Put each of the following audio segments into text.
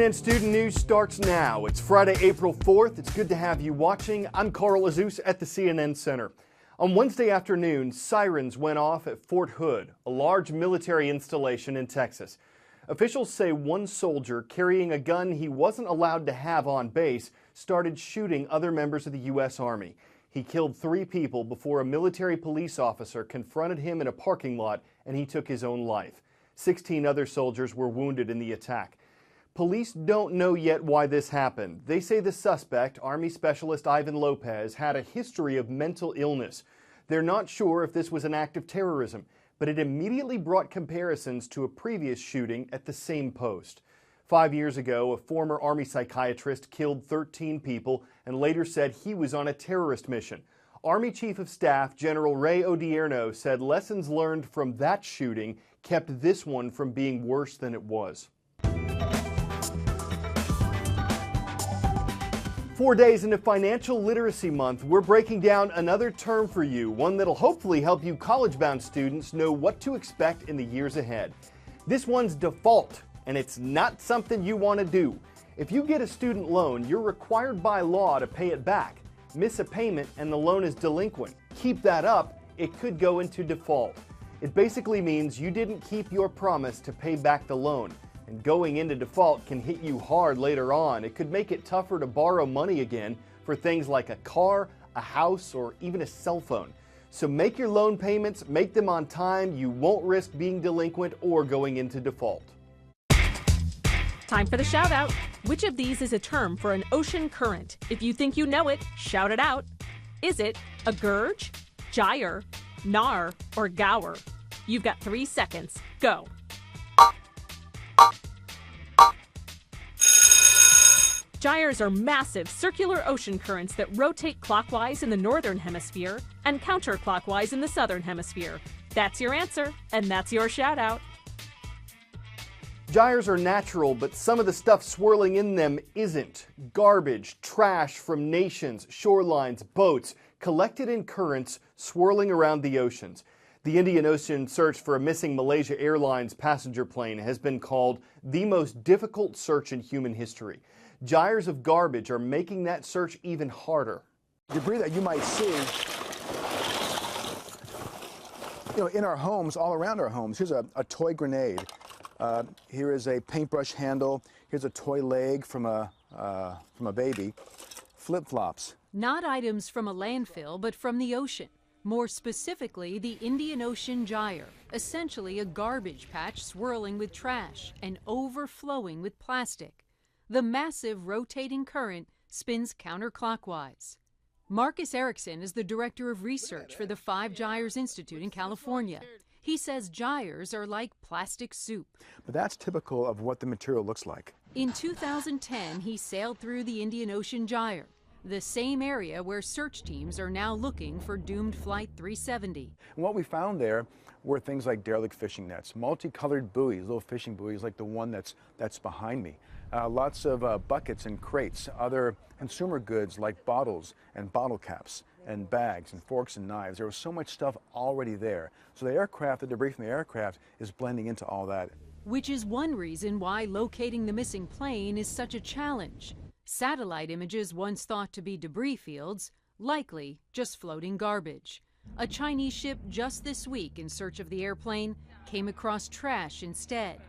CNN Student News starts now. It's Friday, April 4th. It's good to have you watching. I'm Carl Azus at the CNN Center. On Wednesday afternoon, sirens went off at Fort Hood, a large military installation in Texas. Officials say one soldier carrying a gun he wasn't allowed to have on base started shooting other members of the U.S. Army. He killed 3 people before a military police officer confronted him in a parking lot and he took his own life. 16 other soldiers were wounded in the attack. Police don't know yet why this happened. They say the suspect, Army Specialist Ivan Lopez, had a history of mental illness. They're not sure if this was an act of terrorism, but it immediately brought comparisons to a previous shooting at the same post. 5 years ago, a former Army psychiatrist killed 13 people and later said he was on a terrorist mission. Army Chief of Staff General Ray Odierno said lessons learned from that shooting kept this one from being worse than it was. 4 days into Financial Literacy Month, we're breaking down another term for you, one that'll hopefully help you college-bound students know what to expect in the years ahead. This one's default, and it's not something you want to do. If you get a student loan, you're required by law to pay it back. Miss a payment and the loan is delinquent. Keep that up, it could go into default. It basically means you didn't keep your promise to pay back the loan. And going into default can hit you hard later on. It could make it tougher to borrow money again for things like a car, a house, or even a cell phone. So make your loan payments, make them on time. You won't risk being delinquent or going into default. Time for the shout out. Which of these is a term for an ocean current? If you think you know it, shout it out. Is it a gurge, gyre, nar, or gower? You've got 3 seconds. Go. Gyres are massive circular ocean currents that rotate clockwise in the northern hemisphere and counterclockwise in the southern hemisphere. That's your answer, and that's your shout out. Gyres are natural, but some of the stuff swirling in them isn't. Garbage, trash from nations, shorelines, boats, collected in currents swirling around the oceans. The Indian Ocean search for a missing Malaysia Airlines passenger plane has been called the most difficult search in human history. Gyres of garbage are making that search even harder. Debris that you might see, in our homes, all around our homes. Here's a toy grenade. Here is a paintbrush handle. Here's a toy leg from a baby. Flip-flops. Not items from a landfill, but from the ocean. More specifically, the Indian Ocean gyre, essentially a garbage patch swirling with trash and overflowing with plastic. The massive rotating current spins counterclockwise. Marcus Erickson is the director of research for the Five Gyres Institute in California. He says gyres are like plastic soup. But that's typical of what the material looks like. In 2010, he sailed through the Indian Ocean gyre, the same area where search teams are now looking for doomed Flight 370. And what we found there were things like derelict fishing nets, multicolored buoys, little fishing buoys like the one that's behind me. Lots of buckets and crates, other consumer goods like bottles and bottle caps and bags and forks and knives. There was so much stuff already there. So the debris from the aircraft is blending into all that. Which is one reason why locating the missing plane is such a challenge. Satellite images once thought to be debris fields, likely just floating garbage. A Chinese ship just this week in search of the airplane came across trash instead.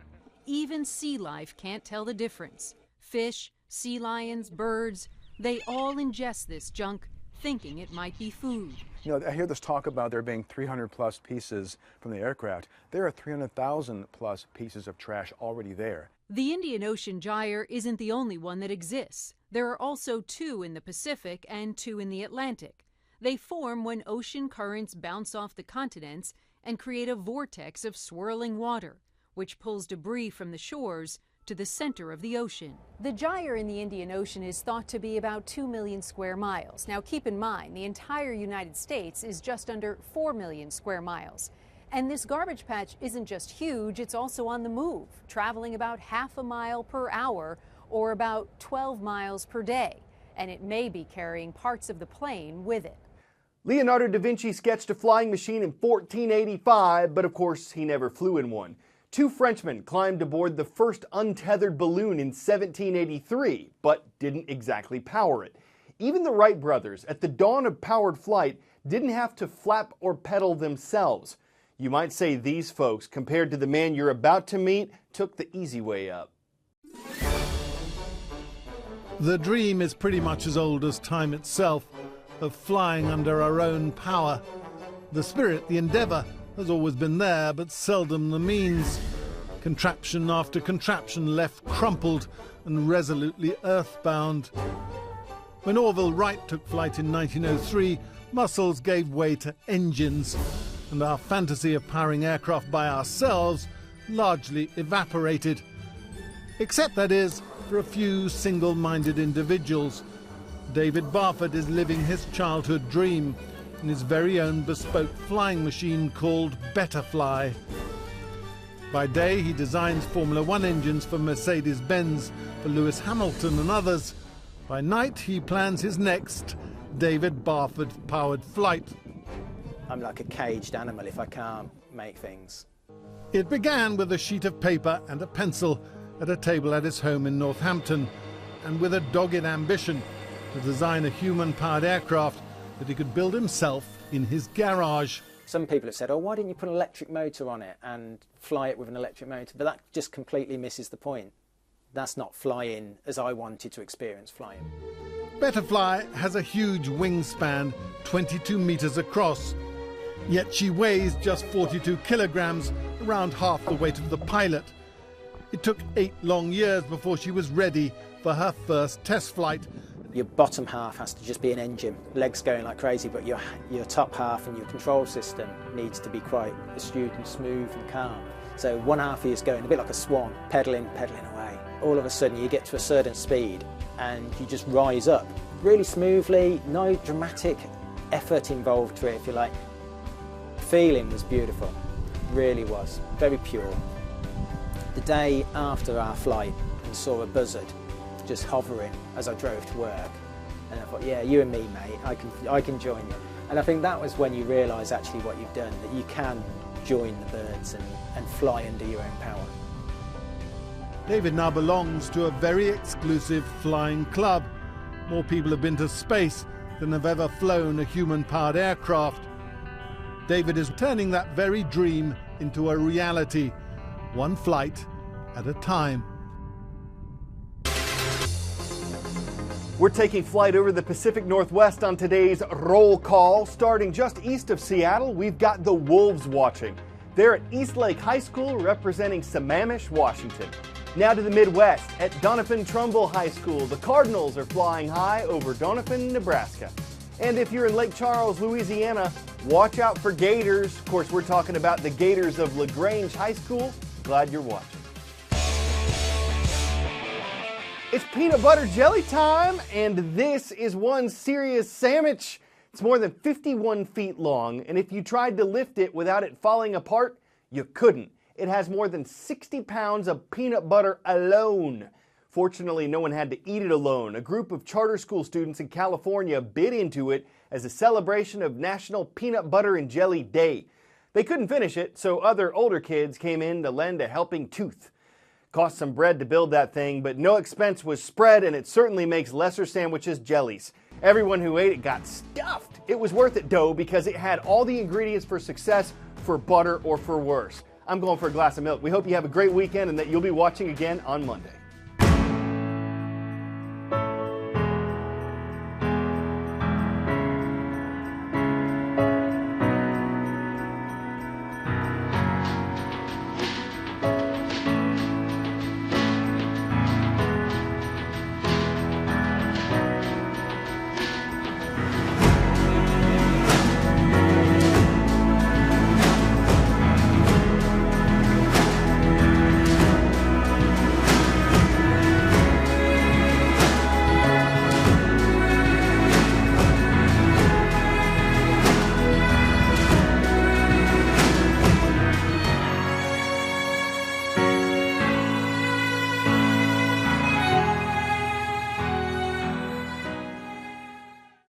Even sea life can't tell the difference. Fish, sea lions, birds, they all ingest this junk, thinking it might be food. I hear this talk about there being 300 plus pieces from the aircraft. There are 300,000 plus pieces of trash already there. The Indian Ocean gyre isn't the only one that exists. There are also 2 in the Pacific and 2 in the Atlantic. They form when ocean currents bounce off the continents and create a vortex of swirling water, which pulls debris from the shores to the center of the ocean. The gyre in the Indian Ocean is thought to be about 2 million square miles. Now keep in mind, the entire United States is just under 4 million square miles. And this garbage patch isn't just huge, it's also on the move, traveling about half a mile per hour or about 12 miles per day. And it may be carrying parts of the plane with it. Leonardo da Vinci sketched a flying machine in 1485, but of course he never flew in one. Two Frenchmen climbed aboard the first untethered balloon in 1783, but didn't exactly power it. Even the Wright brothers, at the dawn of powered flight, didn't have to flap or pedal themselves. You might say these folks, compared to the man you're about to meet, took the easy way up. The dream is pretty much as old as time itself, of flying under our own power. The spirit, the endeavour, has always been there, but seldom the means. Contraption after contraption left crumpled and resolutely earthbound. When Orville Wright took flight in 1903, muscles gave way to engines, and our fantasy of powering aircraft by ourselves largely evaporated. Except, that is, for a few single-minded individuals. David Barford is living his childhood dream in his very own bespoke flying machine called Betterfly. By day, he designs Formula One engines for Mercedes-Benz, for Lewis Hamilton and others. By night, he plans his next David Barford-powered flight. I'm like a caged animal if I can't make things. It began with a sheet of paper and a pencil at a table at his home in Northampton, and with a dogged ambition to design a human-powered aircraft that he could build himself in his garage. Some people have said, oh, why didn't you put an electric motor on it and fly it with an electric motor? But that just completely misses the point. That's not flying as I wanted to experience flying. Betterfly has a huge wingspan, 22 meters across. Yet she weighs just 42 kilograms, around half the weight of the pilot. It took 8 long years before she was ready for her first test flight. Your bottom half has to just be an engine, legs going like crazy, but your top half and your control system needs to be quite astute and smooth and calm. So one half is going a bit like a swan, pedalling away. All of a sudden you get to a certain speed and you just rise up really smoothly, no dramatic effort involved to it, if you like. The feeling was beautiful, really was, very pure. The day after our flight, I saw a buzzard just hovering as I drove to work, and I thought, yeah, you and me, mate, I can join you. And I think that was when you realise actually what you've done, that you can join the birds and fly under your own power. David now belongs to a very exclusive flying club. More people have been to space than have ever flown a human-powered aircraft. David is turning that very dream into a reality, one flight at a time. We're taking flight over the Pacific Northwest on today's Roll Call. Starting just east of Seattle, we've got the Wolves watching. They're at Eastlake High School representing Sammamish, Washington. Now to the Midwest, at Doniphan-Trumbull High School, the Cardinals are flying high over Doniphan, Nebraska. And if you're in Lake Charles, Louisiana, watch out for gators. Of course, we're talking about the Gators of LaGrange High School. Glad you're watching. It's peanut butter jelly time, and this is one serious sandwich. It's more than 51 feet long, and if you tried to lift it without it falling apart, you couldn't. It has more than 60 pounds of peanut butter alone. Fortunately, no one had to eat it alone. A group of charter school students in California bit into it as a celebration of National Peanut Butter and Jelly Day. They couldn't finish it, so other older kids came in to lend a helping tooth. Cost some bread to build that thing, but no expense was spread, and it certainly makes lesser sandwiches jellies. Everyone who ate it got stuffed. It was worth it, though, because it had all the ingredients for success, for butter or for worse. I'm going for a glass of milk. We hope you have a great weekend and that you'll be watching again on Monday.